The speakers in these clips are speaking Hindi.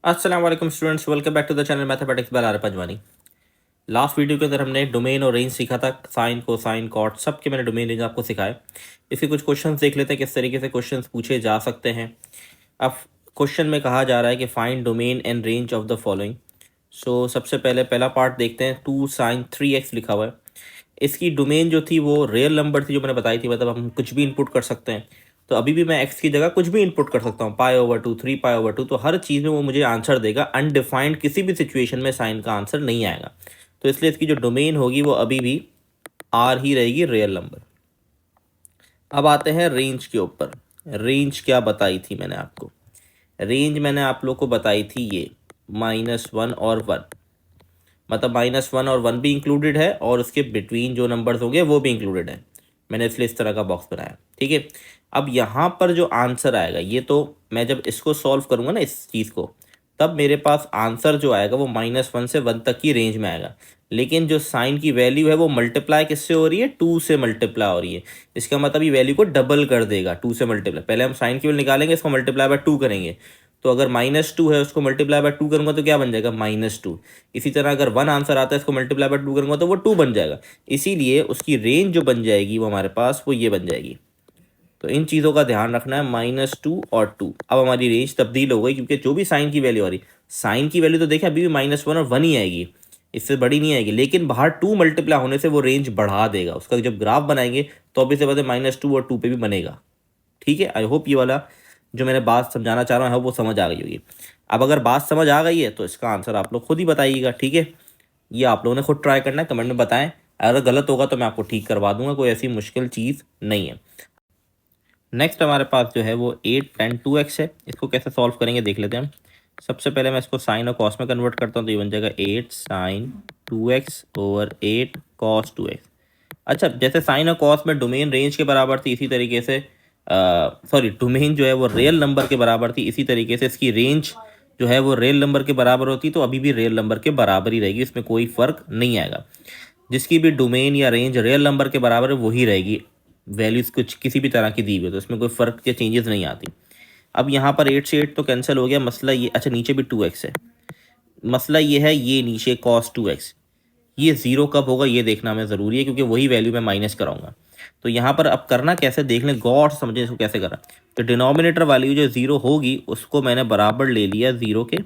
अस्सलाम वालेकुम students, welcome back to the channel mathematics by R Panjwani. Last video के अंदर हमने डोमेन और रेंज सीखा था। साइन कोसाइन कॉट सब के मैंने डोमेन रेंज आपको सिखाए। इसके कुछ क्वेश्चंस देख लेते हैं किस तरीके से क्वेश्चंस पूछे जा सकते हैं। अब क्वेश्चन में कहा जा रहा है कि find domain and range of the following. So सबसे पहले पहला पार्ट देखते हैं। 2sin3x लिखा हुआ है। इसकी डोमेन जो थी वो रियल नंबर थी जो मैंने बताई थी, मतलब हम कुछ भी इनपुट कर सकते हैं। तो अभी भी मैं एक्स की जगह कुछ भी इनपुट कर सकता हूँ, पाई/2, 3π/2। तो हर चीज़ में वो मुझे आंसर देगा। अनडिफाइंड किसी भी सिचुएशन में साइन का आंसर नहीं आएगा। तो इसलिए इसकी जो डोमेन होगी वो अभी भी आर ही रहेगी, रियल नंबर। अब आते हैं रेंज के ऊपर। रेंज क्या बताई थी मैंने आपको? रेंज मैंने आप लोग को बताई थी ये -1 और 1, मतलब -1 और 1 भी इंक्लूडेड है और उसके बिटवीन जो नंबर्स होंगे वो भी इंक्लूडेड है। मैंने इसलिए इस तरह का बॉक्स बनाया, ठीक है। अब यहाँ पर जो आंसर आएगा, ये तो मैं जब इसको सॉल्व करूँगा ना इस चीज़ को, तब मेरे पास आंसर जो आएगा वो -1 से 1 तक की रेंज में आएगा। लेकिन जो साइन की वैल्यू है वो मल्टीप्लाई किससे हो रही है? 2 से मल्टीप्लाई हो रही है। इसका मतलब ये वैल्यू को डबल कर देगा, 2 से मल्टीप्लाई। पहले हम साइन की वैल्यू निकालेंगे, इसको मल्टीप्लाई बाय 2 करेंगे। तो अगर -2 है उसको मल्टीप्लाई बाय 2 करूंगा तो क्या बन जाएगा? -2। इसी तरह अगर 1 आंसर आता है इसको मल्टीप्लाई बाय 2 करूंगा तो वो 2 बन जाएगा। इसीलिए उसकी रेंज जो बन जाएगी वो हमारे पास वो ये बन जाएगी। तो इन चीज़ों का ध्यान रखना है, -2 और 2। अब हमारी रेंज तब्दील हो गई क्योंकि जो भी साइन की वैल्यू आ रही, साइन की वैल्यू तो देखिए अभी भी -1 और 1 ही आएगी, इससे बड़ी नहीं आएगी। लेकिन बाहर 2 मल्टीप्लाई होने से वो रेंज बढ़ा देगा। उसका जब ग्राफ बनाएंगे तो अभी से बताए -2 और 2 पे भी बनेगा, ठीक है। आई होप ये वाला जो मैंने बात समझाना चाह रहा हूँ वो समझ आ गई होगी। अब अगर बात समझ आ गई है तो इसका आंसर आप लोग खुद ही बताइएगा, ठीक है। ये आप लोगों ने खुद ट्राई करना है, कमेंट में बताएं। अगर गलत होगा तो मैं आपको ठीक करवा दूंगा, कोई ऐसी मुश्किल चीज़ नहीं है। नेक्स्ट हमारे पास जो है वो 8 tan 2x है। इसको कैसे सॉल्व करेंगे देख लेते हैं हम। सबसे पहले मैं इसको साइन और कॉस में कन्वर्ट करता हूँ तो ये बन जाएगा 8 sin 2x over 8 cos 2x। अच्छा, जैसे साइन और कॉस में डोमेन रेंज के बराबर थी, इसी तरीके से सॉरी डोमेन जो है वो रियल नंबर के बराबर थी, इसी तरीके से इसकी रेंज जो है वो रियल नंबर के बराबर होती, तो अभी भी रियल नंबर के बराबर ही रहेगी, इसमें कोई फ़र्क नहीं आएगा। जिसकी भी डोमेन या रेंज रियल नंबर के बराबर है वही रहेगी, वैल्यूज़ कुछ किसी भी तरह की दी हुई, तो इसमें कोई फ़र्क या चेंजेस नहीं आती। अब यहाँ पर 8 से 8 तो कैंसिल हो गया। मसला ये, अच्छा नीचे भी 2x है। मसला ये है, ये नीचे cos 2x, ये ज़ीरो कब होगा ये देखना हमें ज़रूरी है क्योंकि वही वैल्यू मैं माइनस कराऊंगा। तो यहाँ पर अब करना कैसे देख लें, गौर से समझें इसको कैसे करा। तो डिनोमिनेटर वैल्यू जो ज़ीरो होगी उसको मैंने बराबर ले लिया ज़ीरो के।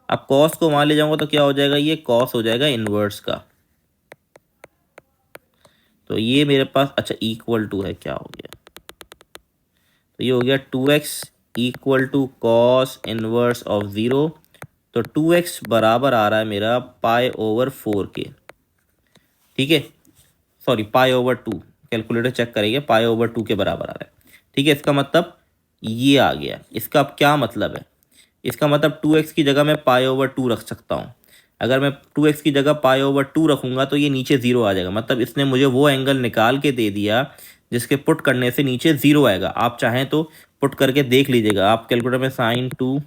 अब कॉस को वहाँ ले जाऊँगा तो क्या हो जाएगा? ये कॉस हो जाएगा इन्वर्स का। तो ये मेरे पास, अच्छा इक्वल टू है, क्या हो गया? तो ये हो गया 2x equal to cos inverse of zero. तो 2x बराबर आ रहा है मेरा π/4 के, ठीक है। सॉरी π/2, कैलकुलेटर चेक करेंगे, π/2 के बराबर आ रहा है, ठीक है। इसका मतलब ये आ गया। इसका अब क्या मतलब है? इसका मतलब 2x की जगह मैं π/2 रख सकता हूँ। अगर मैं 2x की जगह π/2 रखूँगा तो ये नीचे ज़ीरो आ जाएगा, मतलब इसने मुझे वो एंगल निकाल के दे दिया जिसके पुट करने से नीचे ज़ीरो आएगा। आप चाहें तो पुट करके देख लीजिएगा, आप कैलकुलेटर में sin2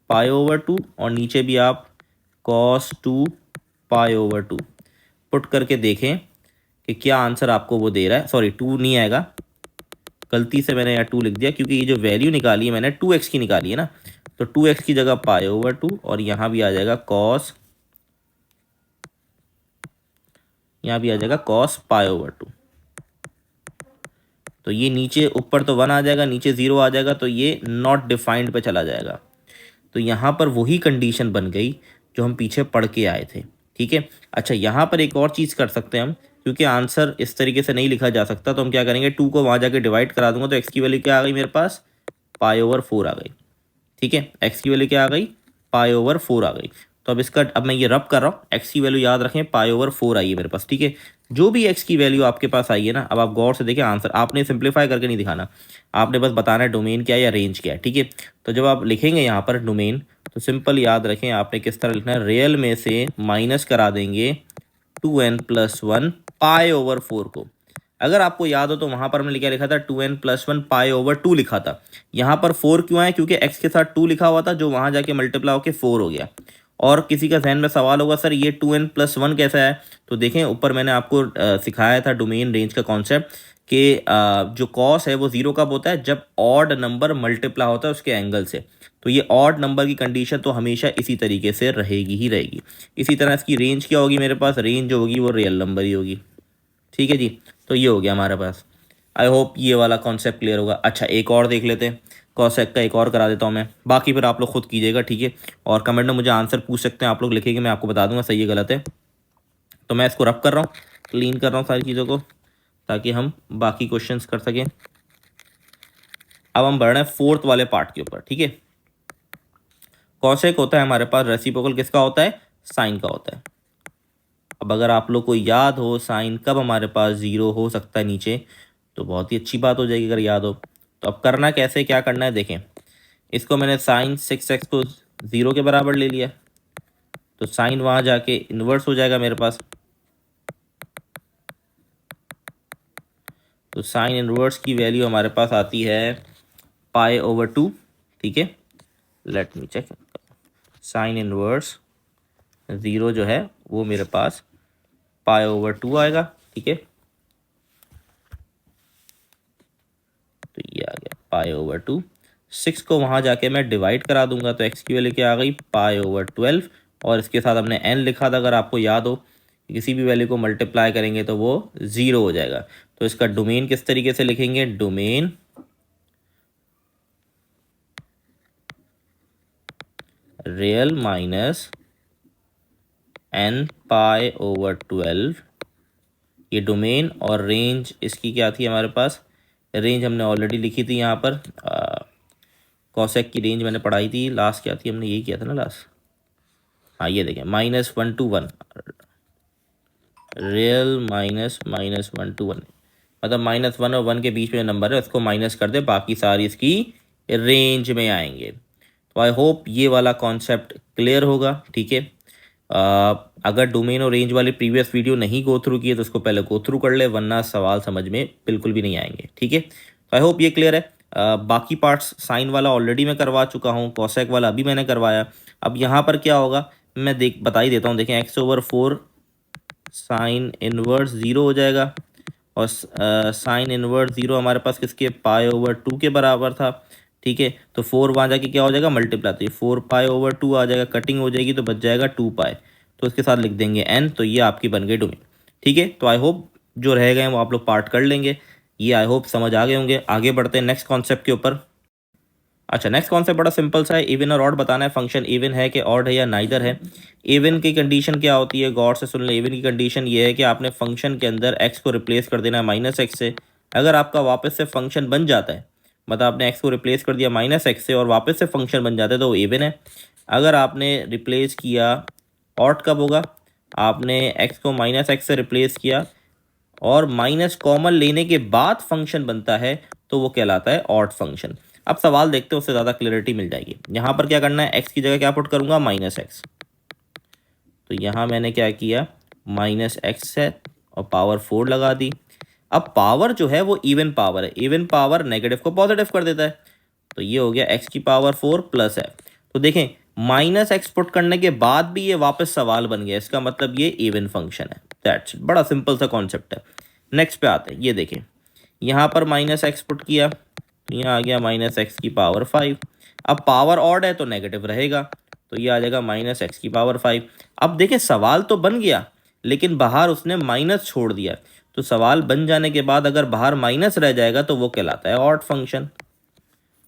π/2 और नीचे भी आप cos2 π/2 पुट करके देखें कि क्या आंसर आपको वो दे रहा है। सॉरी 2 नहीं आएगा, गलती से मैंने यहाँ 2 लिख दिया क्योंकि ये जो वैल्यू निकाली है मैंने 2x की निकाली है ना। तो 2x की जगह π/2 और यहाँ भी आ जाएगा cos, यहाँ भी आ जाएगा cos π/2। तो ये नीचे ऊपर तो 1 आ जाएगा, नीचे 0 आ जाएगा, तो ये नॉट डिफाइंड पे चला जाएगा। तो यहाँ पर वही कंडीशन बन गई जो हम पीछे पढ़ के आए थे, ठीक है। अच्छा, यहाँ पर एक और चीज़ कर सकते हैं हम, क्योंकि आंसर इस तरीके से नहीं लिखा जा सकता, तो हम क्या करेंगे, 2 को वहाँ जाके डिवाइड करा दूंगा तो x की वैल्यू क्या आ गई मेरे पास? π/4 आ गई, ठीक है। x की वैल्यू क्या आ गई? π/4 आ गई। तो अब इसका, अब मैं ये रब कर रहा हूँ, x की वैल्यू याद रखें π/4 आई है मेरे पास, ठीक है। जो भी x की वैल्यू आपके पास आई है ना, अब आप गौर से देखें आंसर, आपने सिंप्लीफाई करके नहीं दिखाना, आपने बस बताना है डोमेन क्या है या रेंज क्या है, ठीक है। तो जब आप लिखेंगे यहाँ पर डोमेन, तो सिंपल याद रखें आपने किस तरह लिखना है, रियल में से माइनस करा देंगे 2n+1 π/4 को। अगर आपको याद हो तो वहाँ पर हमने क्या लिखा था, 2n+1 π/2 लिखा था। यहाँ पर 4 क्यों आया? क्योंकि x के साथ 2 लिखा हुआ था जो वहाँ जाके मल्टीप्लाई होकर 4 हो गया। और किसी का जहन में सवाल होगा, सर ये 2n+1 कैसा है? तो देखें ऊपर मैंने आपको सिखाया था डोमेन रेंज का कॉन्सेप्ट कि जो कॉस है वो ज़ीरो कब होता है, जब ऑड नंबर मल्टीप्लाई होता है उसके एंगल से। तो ये ऑड नंबर की कंडीशन तो हमेशा इसी तरीके से रहेगी ही रहेगी। इसी तरह इसकी रेंज क्या होगी, मेरे पास रेंज जो होगी वो रियल नंबर ही होगी। ठीक है जी, तो ये हो गया हमारे पास। आई होप ये वाला कॉन्सेप्ट क्लियर होगा। अच्छा, एक और देख लेते हैं, कॉसेक का एक और करा देता हूँ मैं, बाकी फिर आप लोग खुद कीजिएगा, ठीक है। और कमेंट में मुझे आंसर पूछ सकते हैं आप लोग, लिखेंगे, मैं आपको बता दूंगा सही है गलत है। तो मैं इसको रब कर रहा हूँ, क्लीन कर रहा हूँ सारी चीज़ों को, ताकि हम बाकी क्वेश्चंस कर सकें। अब हम बढ़ रहे हैं फोर्थ वाले पार्ट के ऊपर, ठीक है। कॉसेक होता है हमारे पास रेसिप्रोकल किसका होता है, साइन का होता है। अब अगर आप लोग को याद हो साइन कब हमारे पास ज़ीरो हो सकता है नीचे, तो बहुत ही अच्छी बात हो जाएगी अगर याद हो। तो अब करना कैसे, क्या करना है देखें। इसको मैंने साइन 6x को ज़ीरो के बराबर ले लिया, तो साइन वहाँ जाके इन्वर्स हो जाएगा मेरे पास। तो साइन इन्वर्स की वैल्यू हमारे पास आती है π/2, ठीक है। Let me check, sine inverse zero जो है वो मेरे पास π/2 आएगा, ठीक है। तो ये आ गया π/2। 6 को वहाँ जाके मैं डिवाइड करा दूंगा, तो x की वैल्यू क्या आ गई π/12, और इसके साथ हमने n लिखा था, अगर आपको याद हो। किसी भी वैल्यू को मल्टीप्लाई करेंगे तो वो ज़ीरो हो जाएगा। तो इसका डोमेन किस तरीके से लिखेंगे, डोमेन रियल माइनस n π/12, ये डोमेन। और रेंज इसकी क्या थी हमारे पास, रेंज हमने ऑलरेडी लिखी थी यहाँ पर। कॉसेक की रेंज मैंने पढ़ाई थी लास्ट, क्या थी, हमने यही किया था ना लास्ट। हाँ ये देखें, -1 to 1, रियल -1 to 1, मतलब -1 और 1 के बीच में नंबर है उसको माइनस कर दे, बाकी सारी इसकी रेंज में आएंगे। तो आई होप ये वाला कॉन्सेप्ट क्लियर होगा, ठीक है। अगर डोमेन और रेंज वाली प्रीवियस वीडियो नहीं गो थ्रू की है तो उसको पहले गो थ्रू कर ले, वरना सवाल समझ में बिल्कुल भी नहीं आएंगे, ठीक है। तो आई होप ये क्लियर है। बाकी पार्ट्स साइन वाला ऑलरेडी मैं करवा चुका हूँ, कॉसेक वाला अभी मैंने करवाया। अब यहाँ पर क्या होगा मैं बता ही देता हूँ। देखें, x/4 साइन इनवर्स ज़ीरो हो जाएगा, और साइन इनवर्स ज़ीरो हमारे पास किसके, π/2 के बराबर था, ठीक है। तो 4 वहाँ जाके क्या हो जाएगा, मल्टीप्लाई, तो 4π/2 आ जाएगा, कटिंग हो जाएगी तो बच जाएगा 2π, तो उसके साथ लिख देंगे n। तो ये आपकी बन गई डोमेन, ठीक है। तो आई होप जो रह गए वो आप लोग पार्ट कर लेंगे, ये आई होप समझ आ गए होंगे। आगे बढ़ते हैं नेक्स्ट कॉन्सेप्ट के ऊपर। अच्छा, नेक्स्ट कॉन्सेप्ट बड़ा सिंपल सा है, इवन और ऑड बताना है। फंक्शन इवन है कि ऑड है या नाइदर है। इवन की कंडीशन क्या होती है, गौर से सुन ले। इवन की कंडीशन ये है कि आपने फंक्शन के अंदर x को रिप्लेस कर देना है -x से। अगर आपका वापस से फंक्शन बन जाता है, मतलब आपने x को रिप्लेस कर दिया -x से और वापस से फंक्शन बन जाता है, तो वो इवन है। अगर आपने रिप्लेस किया, ऑड कब होगा, आपने x को -x से रिप्लेस किया और माइनस कॉमन लेने के बाद फंक्शन बनता है, तो वो कहलाता है ऑड फंक्शन। अब सवाल देखते हैं, उससे ज़्यादा क्लियरिटी मिल जाएगी। यहाँ पर क्या करना है, x की जगह क्या पुट करूँगा, -x। तो यहाँ मैंने क्या किया, -x है और पावर 4 लगा दी। अब पावर जो है वो इवन पावर है, इवन पावर नेगेटिव को पॉजिटिव कर देता है। तो ये हो गया x की पावर 4 प्लस है। तो देखें, -x पुट करने के बाद भी ये वापस सवाल बन गया, इसका मतलब ये इवन फंक्शन है। दैट्स बड़ा सिंपल सा कॉन्सेप्ट है। नेक्स्ट पे आते हैं, ये देखें, यहाँ पर -x पुट किया, तो यहाँ आ गया -x की पावर 5। अब पावर ऑड है तो नेगेटिव रहेगा, तो ये आ जाएगा -x की पावर 5। अब देखें, सवाल तो बन गया लेकिन बाहर उसने माइनस छोड़ दिया। तो सवाल बन जाने के बाद अगर बाहर माइनस रह जाएगा तो वो कहलाता है ऑड फंक्शन।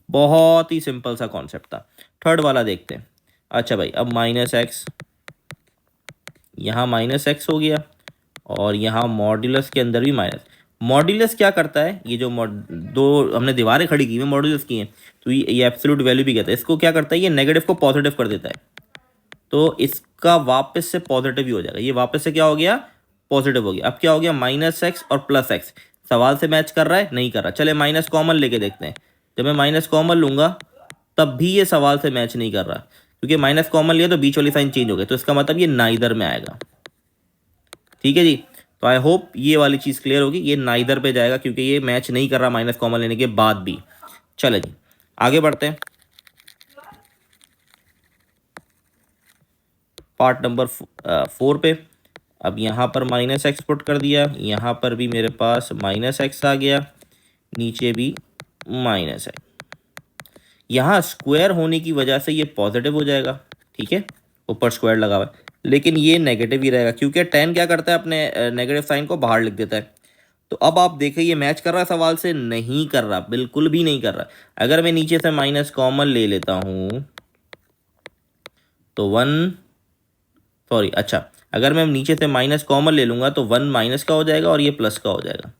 बहुत ही सिंपल सा कॉन्सेप्ट था। थर्ड वाला देखते हैं। अच्छा भाई, अब -x, यहाँ -x हो गया और यहाँ मॉड्यूलस के अंदर भी माइनस। मॉड्यूलस क्या करता है, ये जो दो हमने दीवारें खड़ी की हुई मॉड्यूलस की हैं, तो ये एब्सोल्यूट वैल्यू भी कहता है। इसको क्या करता है, ये नेगेटिव को पॉजिटिव कर देता है, तो इसका वापस से पॉजिटिव ही हो जाएगा। ये वापस से क्या हो गया, पॉजिटिव हो गया। अब क्या हो गया, -x और +x। सवाल से मैच कर रहा है, नहीं कर रहा। चले माइनस कॉमन लेके देखते हैं। जब मैं माइनस कॉमन लूंगा तब भी ये सवाल से मैच नहीं कर रहा, क्योंकि माइनस कॉमन लिया तो बीच वाली साइन चेंज हो गई, तो इसका मतलब ये नाइदर में आएगा। ठीक है जी, तो आई होप ये वाली चीज़ क्लियर होगी। ये नाइदर पे जाएगा क्योंकि ये मैच नहीं कर रहा माइनस कॉमन लेने के बाद भी। चले जी, आगे बढ़ते हैं पार्ट नंबर 4 पे। अब यहाँ पर माइनस एक्स पुट कर दिया, यहाँ पर भी मेरे पास माइनस एक्स आ गया, नीचे भी माइनस एक्स। यहाँ स्क्वायर होने की वजह से ये पॉजिटिव हो जाएगा, ठीक है, ऊपर स्क्वायर लगा हुआ है, लेकिन ये नेगेटिव ही रहेगा क्योंकि tan क्या करता है, अपने नेगेटिव साइन को बाहर लिख देता है। तो अब आप देखिए ये मैच कर रहा है सवाल से, नहीं कर रहा, बिल्कुल भी नहीं कर रहा। अगर मैं नीचे से माइनस कॉमन ले लेता हूँ तो अच्छा, अगर मैं नीचे से माइनस कॉमन ले लूँगा तो 1 माइनस का हो जाएगा और ये प्लस का हो जाएगा।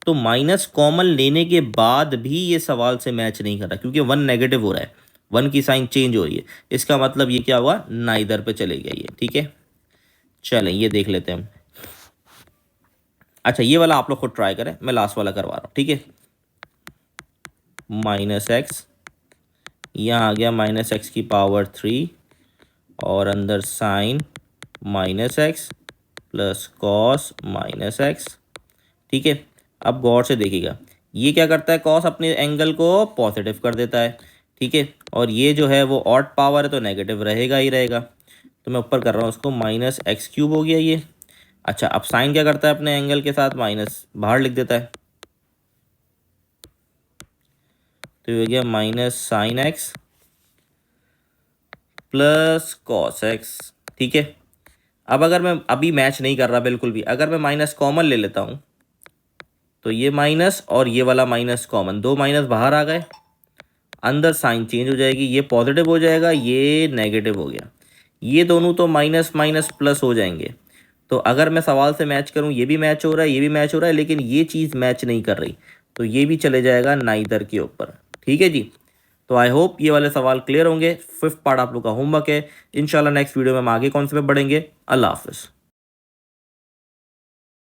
तो माइनस कॉमन लेने के बाद भी ये सवाल से मैच नहीं कर रहा क्योंकि 1 नेगेटिव हो रहा है, 1 की साइन चेंज हो रही है। इसका मतलब ये क्या हुआ, नाइदर पे चले गया ये, ठीक है। चलें ये देख लेते हैं हम। अच्छा ये वाला आप लोग खुद ट्राई करें, मैं लास्ट वाला करवा रहा हूँ, ठीक है। माइनस एक्स, यहाँ आ गया माइनस एक्स की पावर 3 और अंदर sine minus x plus cos minus x, ठीक है। अब गौर से देखिएगा, ये क्या करता है, कॉस अपने एंगल को पॉजिटिव कर देता है, ठीक है, और ये जो है वो ऑड पावर है तो नेगेटिव रहेगा ही रहेगा। तो मैं ऊपर कर रहा हूँ उसको, माइनस एक्स क्यूब हो गया ये। अच्छा अब साइन क्या करता है, अपने एंगल के साथ माइनस बाहर लिख देता है, तो ये हो गया minus sine x plus cos x, ठीक है। अब अगर मैं अभी मैच नहीं कर रहा बिल्कुल भी, अगर मैं माइनस कॉमन ले लेता हूँ तो ये माइनस और ये वाला माइनस कॉमन, दो माइनस बाहर आ गए, अंदर साइन चेंज हो जाएगी, ये पॉजिटिव हो जाएगा, ये नेगेटिव हो गया, ये दोनों तो माइनस माइनस प्लस हो जाएंगे। तो अगर मैं सवाल से मैच करूं, ये भी मैच हो रहा है, ये भी मैच हो रहा है, लेकिन ये चीज़ मैच नहीं कर रही, तो ये भी चले जाएगा नाइदर के ऊपर, ठीक है जी। तो आई होप ये वाले सवाल क्लियर होंगे। 5th पार्ट आप लोग का होमवर्क है। इंशाल्लाह नेक्स्ट वीडियो में हम आगे कौन से पे बढ़ेंगे। अल्लाह हाफिज़।